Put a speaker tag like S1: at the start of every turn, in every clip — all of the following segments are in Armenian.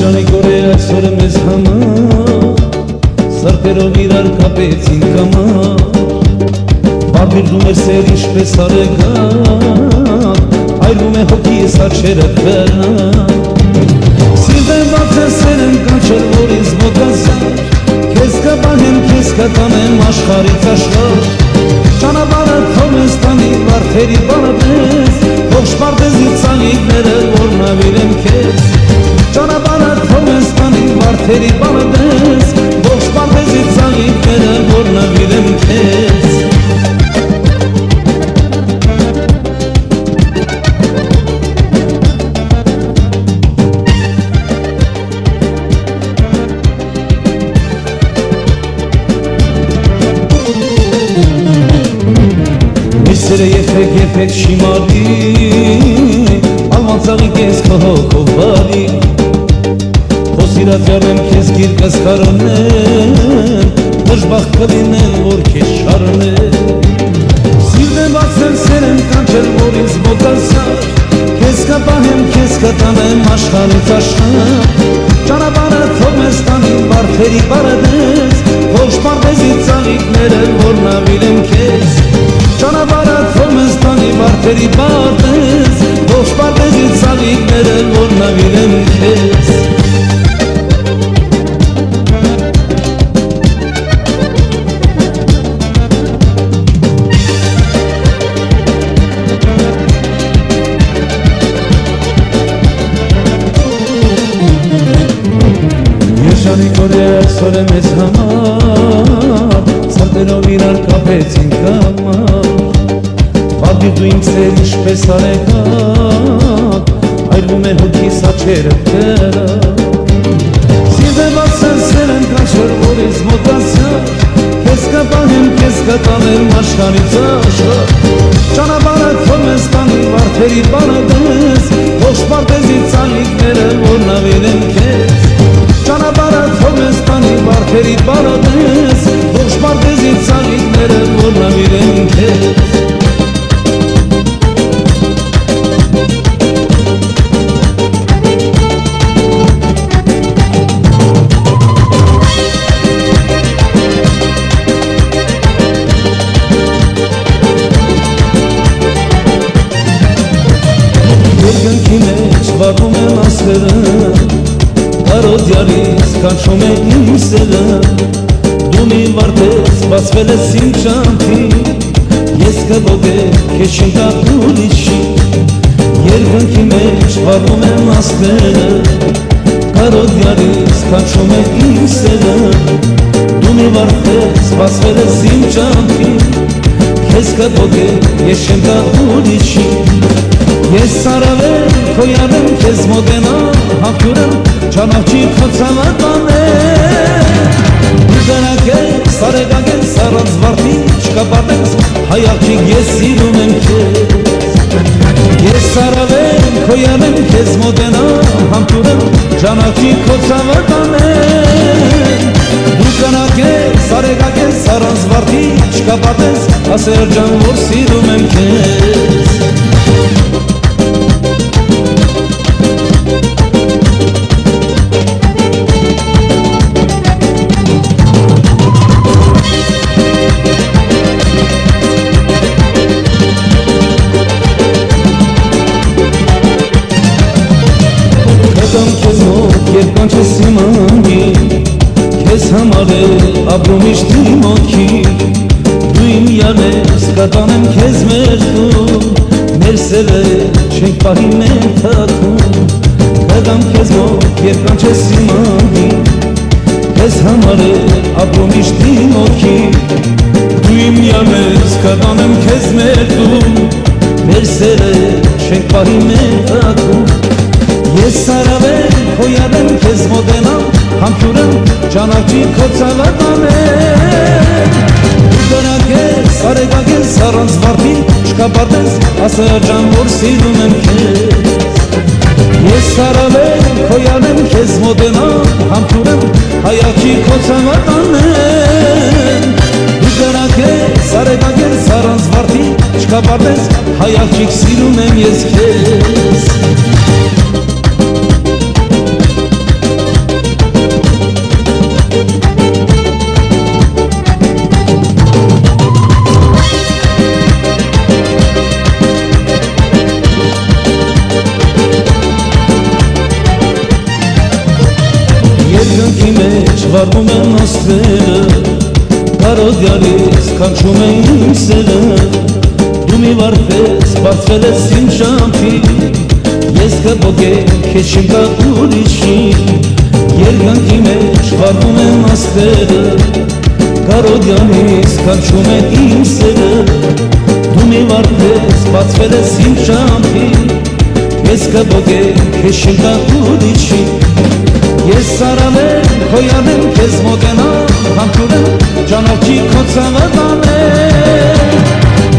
S1: Երջանի կորե այսօր մեզ համար Սրտերով իրար կապեցին կամար Բաբիրդում էր սեր ինչպես արեգան Այրվում է հոգիս աչերը բեռնան Սիրտեմ բացել սեր եմ կանչել որ ինձ մոտազար Քեզ կպահեմ, քեզ կտանեմ աշխարհից աշխարհ Ճանապարհը թող մեզ տանի վարդերի բանապես Ողջ պարտեզի ծաղիկները որ նավիրեմ քեզ Ճանապարհը թող մեզ տանի վարդերի բանապես Ողջ պարտեզի ծաղիկները որ նավիրեմ քեզ Սերը եփեք շիմալի Ալման ծաղիկ ես քո հոգով բարի Քո սիրածյալ եմ քեզ գիրկս կարոնեն Դժբախտ կլինեն որ քեզ շարոնեն Սիրտ եմ բացել սեր եմ կանչել որ ինձ մոտազար Քեզ կպահեմ քեզ կտանեմ աշխարհից աշխարհ Ճանապարհը թող մեզ տանի վարդերի պարադես Ողջ պարտեզի ծաղիկները որ նավիրեմ քեզ Ճանապարհը թող մեզ տանի վարդերի պարտեզ Ողջ պարտեզի ծաղիկները որ նավիրեմ քեզ Երջանի կորե այսօր է մեզ համար Սրտերով իրար կապեցին կամար Բաբիր դու իմ սեր ինչպես արեգան Այրվում է հոգիս աչերը բեռնան Սիրտեմ բացել սեր եմ կանչել որ ինձ մոտազար Քեզ կպահեմ, քեզ կտանեմ աշխարհից աշխարհ Ճանապարհը թող մեզ տանի վարդերի պարադես Ողջ պարտեզի ծաղիկները որ նավիրեմ քեզ Ճանապարհը թող մեզ տանի վարդերի պարադես Ողջ պարտեզի ծաղիկները որ նավիրեմ քեզ Երկնքի մեջ վառում եմ ասերը Կարոդյարից կանչում է իմ սերը Դու մի վարդես բացվել ես իմ ճամփի Ես կբոգեմ քեզ չգա ուրիշի Երկնքի մեջ վառում եմ ասերը Կարոդյարից կանչում է իմ սերը Դու մի վարդես բացվել ես իմ ճամփի Ես կբոգեմ ես չգա ուրիշի Ես սարավեմ, քո յարեմ, քեզ մոտենամ, հաղթյուրեմ, չանավճի քո ցավականեմ Դու գնակ ես, սարեգակ ես, առանց վարդի, չկապատես, հայ աղջիկ ես սիրում եմ քեզ Ես սարավեմ, քո յարեմ, քեզ մոտենամ, հաղթյուրեմ, չանավճի քո ցավականեմ Դու գնակ ես, սարեգակ ես, առանց վարդի, չկապատես, ասեր ջան, որ սիրում եմ քեզ Երբ կանչես իմ անգին Քեզ համար է ապրում միշտ իմ օդքի Դու իմ յարն ես կտանեմ քեզ մեր տուն Մեր սերը չենք պահի մեր թաքուն Կգամ քեզ մոտ երբ կանչես իմ անգին Քեզ համար է ապրում միշտ իմ օդքի Դու իմ յարն ես կտանեմ քեզ մեր տուն Մեր սերը չենք պահի մեր թաքուն Ես սարավեմ, քո յարեմ, քեզ մոտենամ, համբուրեմ, ճանավճի քո ցավականեմ Դու գնակ ես, արեգակ ես, առանց վարդի, չկապատես, ասա ջան, որ սիրում եմ քեզ Ես սարավեմ, քո յարեմ, քեզ մոտենամ, համբուրեմ, հայացի քո ցավականեմ Դու գնակ ես, արեգակ ես, առանց վարդի, չկապատես, հայացիկ սիրում եմ ես քեզ կանչում է իմ սերը Դու մի վարպես բարձվել ես իմ շամփի Ես կբոգեմ քեզ չեմ գա ուրիշի Երկնքի մեջ վառվում են աստղերը Կարոդյանից կանչում է իմ սերը Դու մի վարպես բարձվել ես իմ շամփի Ես կբոգեմ քեզ չեմ գա ուրիշի Ես սարալեմ, հոյանեմ, քեզ մոտենամ, համբուրեմ, ճանաչի քո ցավը տանեմ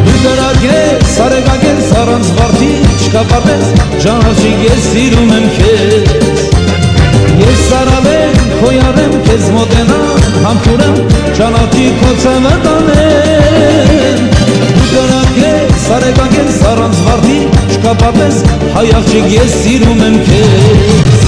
S1: Դու դրակ ես, արեգակ ես, առանց վարդի, չկա պատես, ճանաչի ես սիրում եմ քեզ Ես սարալեմ, հոյանեմ, քեզ մոտենամ, համբուրեմ, ճանաչի քո ցավը տանեմ Դու դրակ ես, արեգակ ես, առանց վարդի, չկա պատես, հայ աղջիկ ես սիրում եմ քեզ